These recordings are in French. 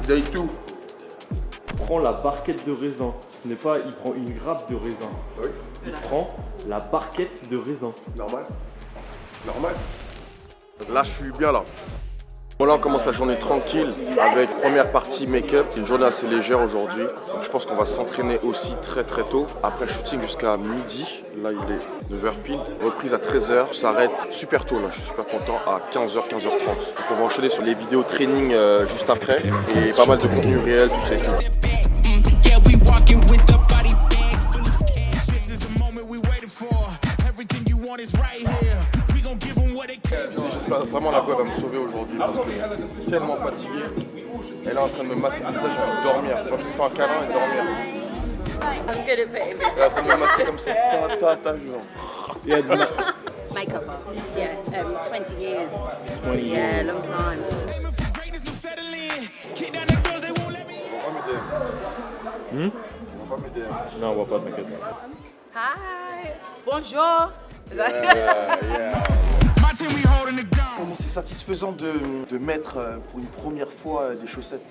Zaitou. Prends la barquette de raisin. Ce n'est pas, il prend une grappe de raisin. Oui. Il prend la barquette de raisin. Normal. Normal. Là, je suis bien là. Bon, là, on commence la journée tranquille avec première partie make-up. C'est une journée assez légère aujourd'hui. Donc, je pense qu'on va s'entraîner aussi très tôt. Après shooting jusqu'à midi. Là, il est 9h pile. Reprise à 13h. On s'arrête super tôt là. Je suis super content à 15h, 15h30. Donc, on va enchaîner sur les vidéos training juste après. Et pas mal de contenu réel, tout ça et tout. J'espère vraiment la voix va me sauver aujourd'hui parce que je suis tellement fatigué. Elle est en train de me masser le visage, j'ai envie de dormir. J'ai envie de faire un câlin et dormir. I'm good at baby. Elle est en train de me masser comme ça. Makeup artist, yeah. 20 years. 20 Yeah, years. long time. On va pas m'aider. Non, on va pas, t'inquiète. Hi. Bonjour. Comment c'est satisfaisant de mettre pour une première fois des chaussettes.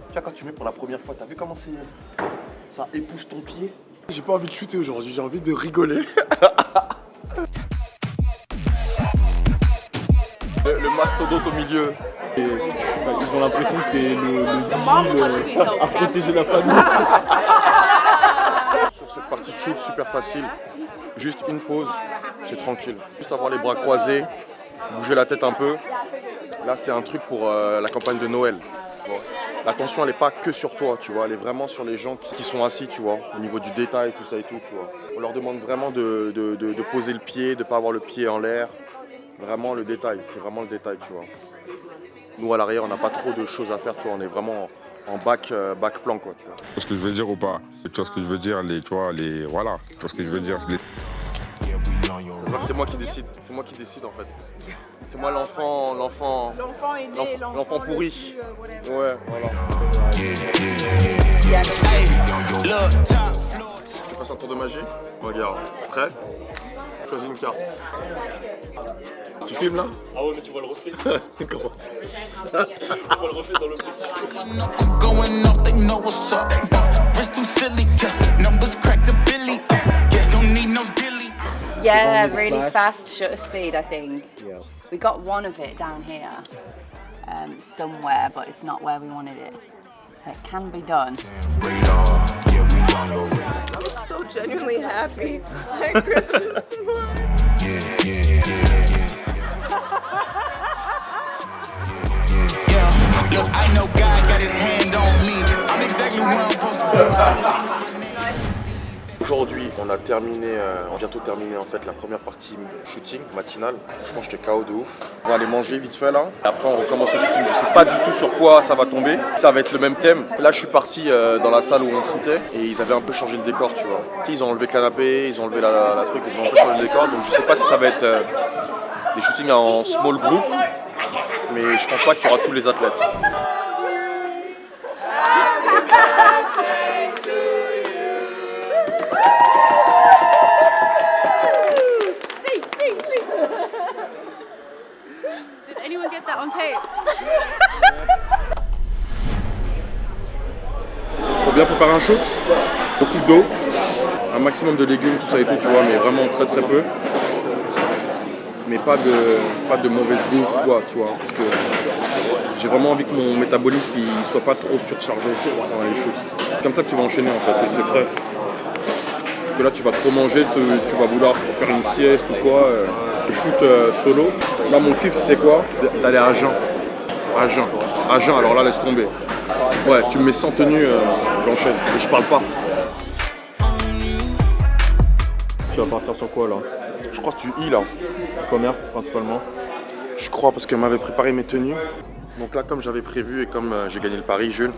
Tu vois, quand tu mets pour la première fois, t'as vu comment ça épouse ton pied? J'ai pas envie de shooter aujourd'hui, j'ai envie de rigoler. le mastodonte au milieu. Et, ils ont l'impression que t'es le vigile à protéger la famille. Sur cette partie de shoot, super facile. Juste une pause, c'est tranquille. Juste avoir les bras croisés, bouger la tête un peu. Là, c'est un truc pour la campagne de Noël. Bon. L'attention, elle n'est pas que sur toi, tu vois. Elle est vraiment sur les gens qui sont assis, tu vois. Au niveau du détail, tout ça et tout, tu vois. On leur demande vraiment de poser le pied, de ne pas avoir le pied en l'air. Vraiment le détail, c'est vraiment le détail, tu vois. Nous, à l'arrière, on n'a pas trop de choses à faire, tu vois. On est vraiment en back plan, quoi, tu vois. Tu vois ce que je veux dire ou pas? Tu vois ce que je veux dire, voilà. Tu vois ce que je veux dire? C'est moi qui décide, en fait. C'est moi l'enfant L'enfant est né, l'enfant pourri. Ouais, voilà. Je passe un tour de magie. Regarde, prêt? Choisis une carte. Tu filmes là? Ah ouais, mais tu vois le reflet. Comment ça? Tu vois le reflet dans l'objectif. Going off, they know what's up. Wrist too silly, numbers crack the billy. Yeah, don't need no dilly. Yeah, really fast shutter speed, I think. Yeah. We got one of it down here somewhere, but it's not where we wanted it. So it can be done. Radar, yeah, we on your radar. I'm so genuinely happy. Like Christmas. Yeah, look, I know God got his hand on me. I'm exactly where I'm supposed to be. Aujourd'hui, on a bientôt terminé en fait la première partie shooting matinale. Franchement, j'étais KO de ouf. On va aller manger vite fait là. Après, on recommence le shooting. Je sais pas du tout sur quoi ça va tomber. Ça va être le même thème. Là, je suis parti dans la salle où on shootait et ils avaient un peu changé le décor, tu vois. Ils ont enlevé le canapé, ils ont enlevé la truc, ils ont un peu changé le décor. Donc, je sais pas si ça va être des shootings en small group, mais je pense pas qu'il y aura tous les athlètes. Did anyone get that on tape? Pour bien préparer un shoot, beaucoup d'eau, un maximum de légumes, tout ça et tout, tu vois, mais vraiment très peu. Mais pas de mauvaise bouffe ou quoi, tu vois, parce que j'ai vraiment envie que mon métabolisme il soit pas trop surchargé pendant les shoots. C'est comme ça que tu vas enchaîner en fait, c'est secret. Que là tu vas trop manger, tu vas vouloir faire une sieste ou quoi. Le shoot solo, là mon kiff c'était quoi? D'aller à jeun. À jeun, alors là laisse tomber. Ouais, tu me mets sans tenue, j'enchaîne et je parle pas. Tu vas partir sur quoi là? Je crois que tu I là. Commerce principalement. Je crois parce qu'elle m'avait préparé mes tenues. Donc là comme j'avais prévu et comme j'ai gagné le pari, Jules,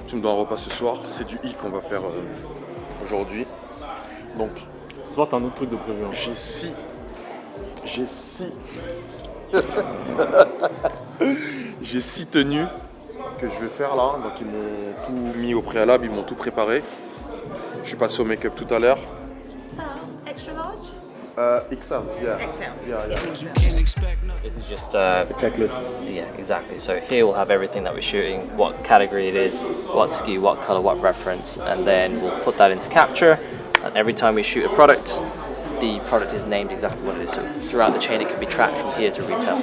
tu me dois un repas ce soir. C'est du I qu'on va faire aujourd'hui. Donc Ce soir t'as un autre truc de prévu. Hein. J'ai six tenues que je vais faire là. Donc ils m'ont tout mis au préalable, ils m'ont tout préparé. Je suis passé au make-up tout à l'heure. Extra large? XL, yeah. Yeah. This is just a checklist. Yeah, exactly. So here we'll have everything that we're shooting, what category it is, what SKU, what color, what reference, and then we'll put that into Capture. And every time we shoot a product, the product is named exactly what it is. So throughout the chain, it can be tracked from here to retail.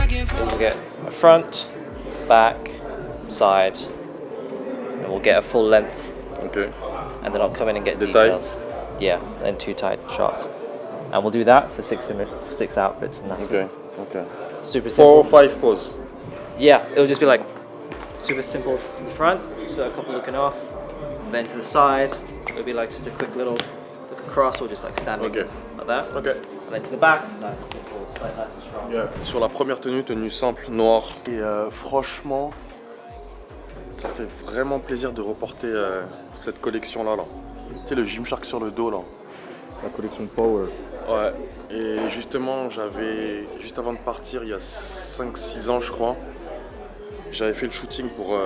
Then we'll get a front, back, side, and we'll get a full length. Okay. And then I'll come in and get The details. Yeah, and 2 tight shots. And we'll do that for 6 outfits, and that's Okay. it. Okay. Super simple. 4 or 5 poses. Yeah, it'll just be like super simple to the front, so a couple looking off. Then to the side, it'll be like just a quick little look across or just like standing Okay. like that. Okay. And then to the back, nice and simple, nice and strong. Yeah. Sur la première tenue simple, noire. Et franchement, ça fait vraiment plaisir de reporter cette collection-là. Là. Tu sais, le Gymshark sur le dos, là. La collection Power. Ouais. Et justement, j'avais, juste avant de partir, il y a 5-6 ans, je crois, j'avais fait le shooting pour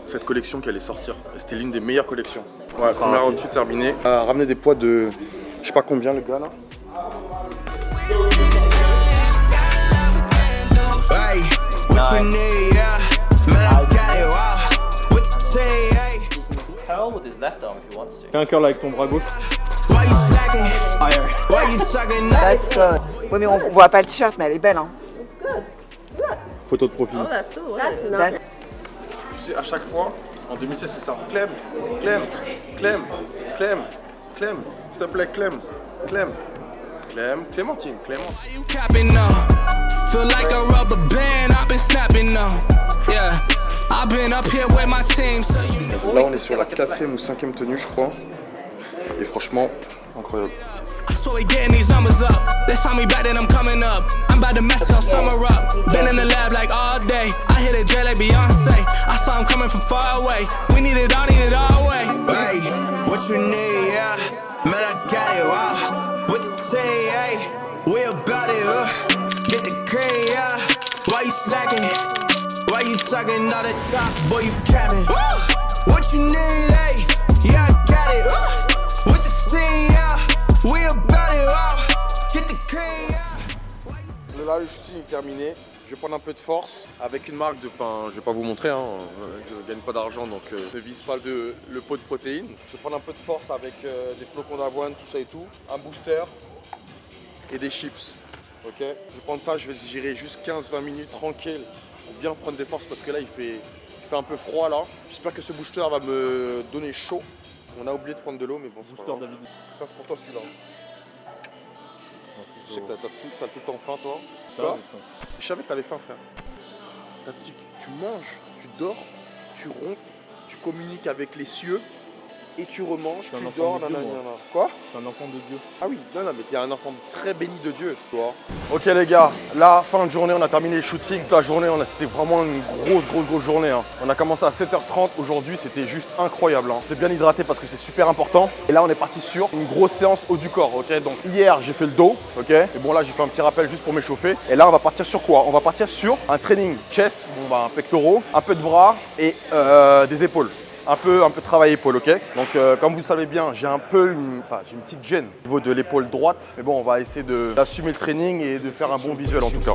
cette collection qui allait sortir. C'était l'une des meilleures collections. Ouais, première outfit terminée. Ramener des poids de, je sais pas combien, le gars, là. Tell with his left arm if he wants to. Fais un curl avec ton bras gauche. Oui, mais on voit pas le t-shirt, mais elle est belle, hein. Photo de profil. Oh, that's so nice. Tu sais, à chaque fois, en 2016, c'est ça. Clem, Clem, Clem, Clem, Clem, s'il te plaît, Clem, Clem, Clem, Clémentine, Clémentine. Feel like a rubber band, I've been snapping now. Yeah, I've been up here with my team, so you know. Là, on est sur la 4e ou 5e tenue, je crois. Et franchement, incroyable. I saw we getting these numbers up. This time we back, then I'm coming up. I'm about to mess till summer up. Been in the lab like all day. I hit a J like Beyonce. I saw him coming from far away. We need it all way. Hey, what you need, yeah? Man, I got it, wow. What you say, hey? We about it, Get the cream, yeah. Why you slacking? Why you sucking all the top? Boy, you capping. What you need, hey? Yeah, I got it. With the team, yeah. We about it, wow. Get the cream, yeah. Là, le shooting est terminé. Je vais prendre un peu de force avec une marque de. Enfin, je vais pas vous montrer, hein. Je gagne pas d'argent donc ne vise pas le pot de protéines. Je vais prendre un peu de force avec des flocons d'avoine, tout ça et tout. Un booster et des chips. Ok. Je vais prendre ça, je vais gérer juste 15-20 minutes tranquille pour bien prendre des forces parce que là il fait un peu froid là. J'espère que ce booster va me donner chaud. On a oublié de prendre de l'eau, mais bon, c'est pas grave. David. Ça, c'est pour toi celui-là. Je sais que t'as tout le temps faim, toi. Ah, Toi je savais que t'avais faim, frère. Tu manges, tu dors, tu ronfles, tu communiques avec les cieux et tu remanges, Je suis un tu enfant dors, de Dieu, nanana. moi. Quoi? Je suis un enfant de Dieu. Ah oui, non, mais t'es un enfant très béni de Dieu, toi. Ok les gars, là, fin de journée, on a terminé le shooting. Toute la journée, c'était vraiment une grosse journée. Hein. On a commencé à 7h30, aujourd'hui, c'était juste incroyable. Hein. C'est bien hydraté parce que c'est super important. Et là, on est parti sur une grosse séance haut du corps, ok. Donc hier, j'ai fait le dos, ok. Et bon, là, j'ai fait un petit rappel juste pour m'échauffer. Et là, on va partir sur quoi? On va partir sur un training chest, bon bah, pectoraux, un peu de bras et des épaules. Un peu travail épaule, ok. Donc comme vous savez bien, j'ai une petite gêne au niveau de l'épaule droite. Mais bon, on va essayer d'assumer le training et de faire un bon visuel en tout cas.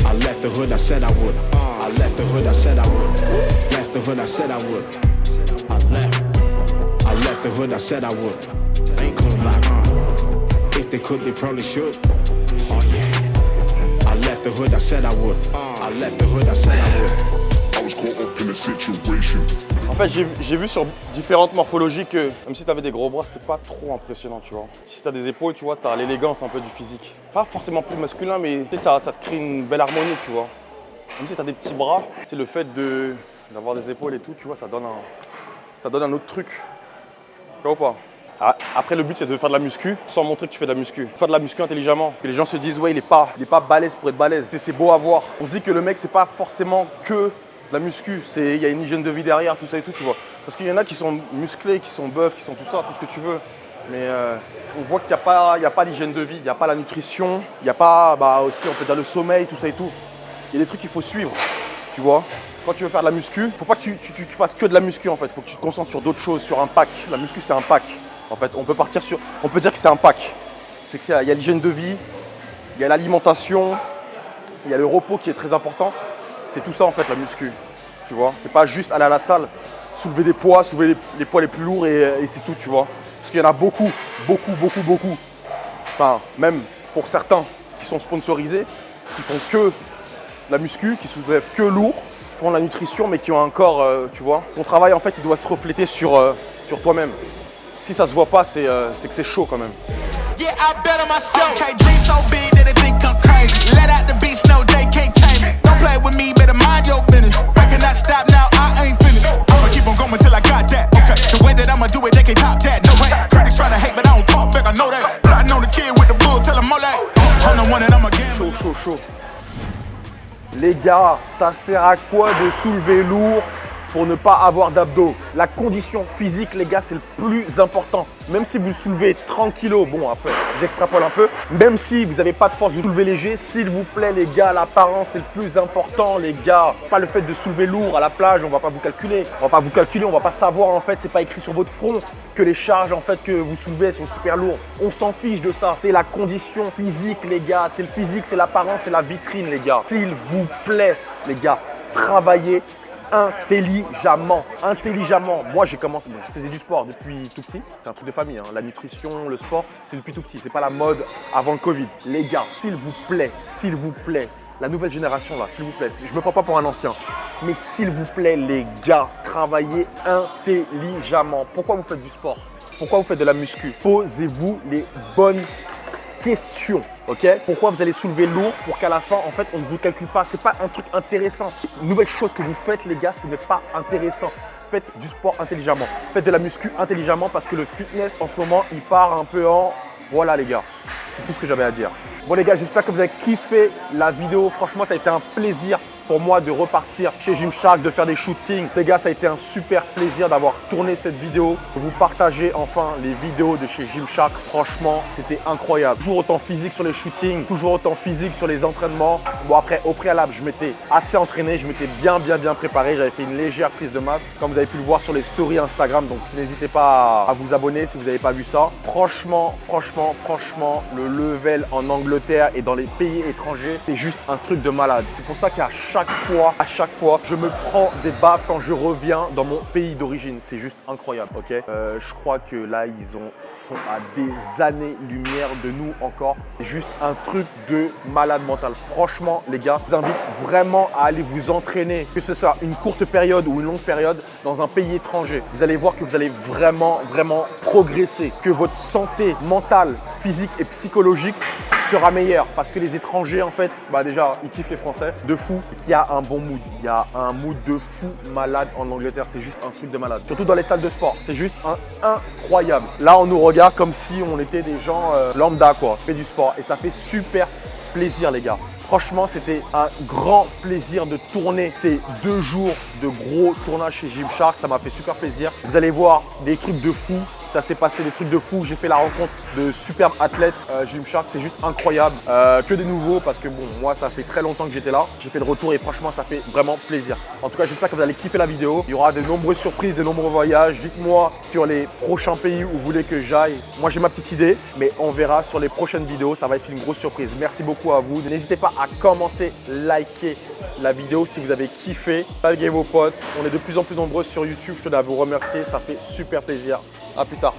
I left the hood, I said I would. I left the hood, I said I would. Left the hood, I said I would. I left the hood, I said I would. Ain't coming back. If they could, they probably should. I left the hood, I said I would. I left the hood, I said I would. I was caught up in a situation. En fait, j'ai vu sur différentes morphologies que même si tu avais des gros bras, c'était pas trop impressionnant, tu vois. Si tu as des épaules, tu vois, tu as l'élégance un peu du physique. Pas forcément plus masculin, mais ça te crée une belle harmonie, tu vois. Même si tu as des petits bras, c'est le fait d'avoir des épaules et tout, tu vois, ça donne un autre truc. Tu vois ou pas? Après, le but, c'est de faire de la muscu sans montrer que tu fais de la muscu. Faire de la muscu intelligemment. Que les gens se disent, ouais, il est pas balèze pour être balèze. C'est beau à voir. On se dit que le mec, c'est pas forcément que La muscu, il y a une hygiène de vie derrière, tout ça et tout, tu vois. Parce qu'il y en a qui sont musclés, qui sont bœufs, qui sont tout ça, tout ce que tu veux. Mais on voit qu'il n'y a pas l'hygiène de vie, il n'y a pas la nutrition, il n'y a pas aussi on peut dire le sommeil, tout ça et tout. Il y a des trucs qu'il faut suivre, tu vois. Quand tu veux faire de la muscu, il ne faut pas que tu fasses que de la muscu en fait. Il faut que tu te concentres sur d'autres choses, sur un pack. La muscu c'est un pack. En fait, on peut dire que c'est un pack. C'est qu'il y a l'hygiène de vie, il y a l'alimentation, il y a le repos qui est très important. C'est tout ça en fait la muscu, tu vois. C'est pas juste aller à la salle, soulever des poids, soulever les poids les plus lourds et c'est tout, tu vois. Parce qu'il y en a beaucoup. Enfin, même pour certains qui sont sponsorisés, qui font que la muscu, qui soulèvent que lourd, qui font de la nutrition mais qui ont un corps, tu vois. Ton travail en fait il doit se refléter sur toi-même. Si ça se voit pas, c'est que c'est chaud quand même. Yeah, I bet on myself. Okay, dream so big that they think I'm crazy. Let out the beast, no, they can't tame me. Don't play with me, better mind your business. I cannot stop now, I ain't finished. I'ma keep on going till I got that. Okay, the way that I'ma do it, they can't top that. No way. Critics trying to hate, but I don't talk back, I know that. Plotting on the kid with the bull, tell him all that. I'm the one that I'm a gambler. Chaud. Les gars, ça sert à quoi de soulever lourd pour ne pas avoir d'abdos? La condition physique, les gars, c'est le plus important. Même si vous soulevez 30 kg, bon après, j'extrapole un peu. Même si vous n'avez pas de force, vous soulevez léger, s'il vous plaît, les gars, l'apparence c'est le plus important, les gars. Pas le fait de soulever lourd à la plage, on va pas vous calculer. On va pas savoir en fait, c'est pas écrit sur votre front que les charges en fait que vous soulevez sont super lourdes. On s'en fiche de ça. C'est la condition physique, les gars. C'est le physique, c'est l'apparence, c'est la vitrine, les gars. S'il vous plaît, les gars, travaillez intelligemment. Moi, j'ai commencé, je faisais du sport depuis tout petit. C'est un truc de famille, hein. La nutrition, le sport, c'est depuis tout petit. C'est pas la mode avant le Covid. Les gars, s'il vous plaît, la nouvelle génération là, s'il vous plaît, je me prends pas pour un ancien, mais s'il vous plaît, les gars, travaillez intelligemment. Pourquoi vous faites du sport? Pourquoi vous faites de la muscu? Posez-vous les bonnes questions, ok? Pourquoi vous allez soulever lourd pour qu'à la fin, en fait, on ne vous calcule pas? C'est pas un truc intéressant. Une nouvelle chose que vous faites, les gars, ce n'est pas intéressant. Faites du sport intelligemment. Faites de la muscu intelligemment parce que le fitness, en ce moment, il part un peu en... Voilà, les gars. C'est tout ce que j'avais à dire. Bon, les gars, j'espère que vous avez kiffé la vidéo. Franchement, ça a été un plaisir pour moi de repartir chez Gymshark, de faire des shootings. Les gars, ça a été un super plaisir d'avoir tourné cette vidéo, de vous partager enfin les vidéos de chez Gymshark. Franchement, c'était incroyable. Toujours autant physique sur les shootings, toujours autant physique sur les entraînements. Bon, après, au préalable, je m'étais assez entraîné, je m'étais bien préparé. J'avais fait une légère prise de masse, comme vous avez pu le voir sur les stories Instagram. Donc, n'hésitez pas à vous abonner si vous n'avez pas vu ça. Franchement, le level en Angleterre et dans les pays étrangers, c'est juste un truc de malade. C'est pour ça qu'à chaque fois, je me prends des baffes quand je reviens dans mon pays d'origine. C'est juste incroyable, ok? Je crois que là, ils sont à des années-lumière de nous encore. C'est juste un truc de malade mental. Franchement, les gars, je vous invite vraiment à aller vous entraîner, que ce soit une courte période ou une longue période, dans un pays étranger. Vous allez voir que vous allez vraiment progresser, que votre santé mentale, physique et psychologique sera meilleur parce que les étrangers en fait, déjà ils kiffent les Français de fou. Il y a un bon mood, il y a un mood de fou malade en Angleterre, c'est juste un truc de malade. Surtout dans les salles de sport, c'est juste incroyable. Là on nous regarde comme si on était des gens lambda quoi, fait du sport et ça fait super plaisir les gars. Franchement, c'était un grand plaisir de tourner ces 2 jours de gros tournage chez Gymshark. Ça m'a fait super plaisir. Vous allez voir des trucs de fou. Ça s'est passé des trucs de fou. J'ai fait la rencontre de superbes athlètes. Gymshark, c'est juste incroyable. Que des nouveaux parce que bon, moi, ça fait très longtemps que j'étais là. J'ai fait le retour et franchement, ça fait vraiment plaisir. En tout cas, j'espère que vous allez kiffer la vidéo. Il y aura de nombreuses surprises, de nombreux voyages. Dites-moi sur les prochains pays où vous voulez que j'aille. Moi, j'ai ma petite idée, mais on verra sur les prochaines vidéos. Ça va être une grosse surprise. Merci beaucoup à vous. N'hésitez pas à commenter, liker la vidéo si vous avez kiffé. Taguez vos potes. On est de plus en plus nombreux sur YouTube. Je tenais à vous remercier. Ça fait super plaisir. À plus tard.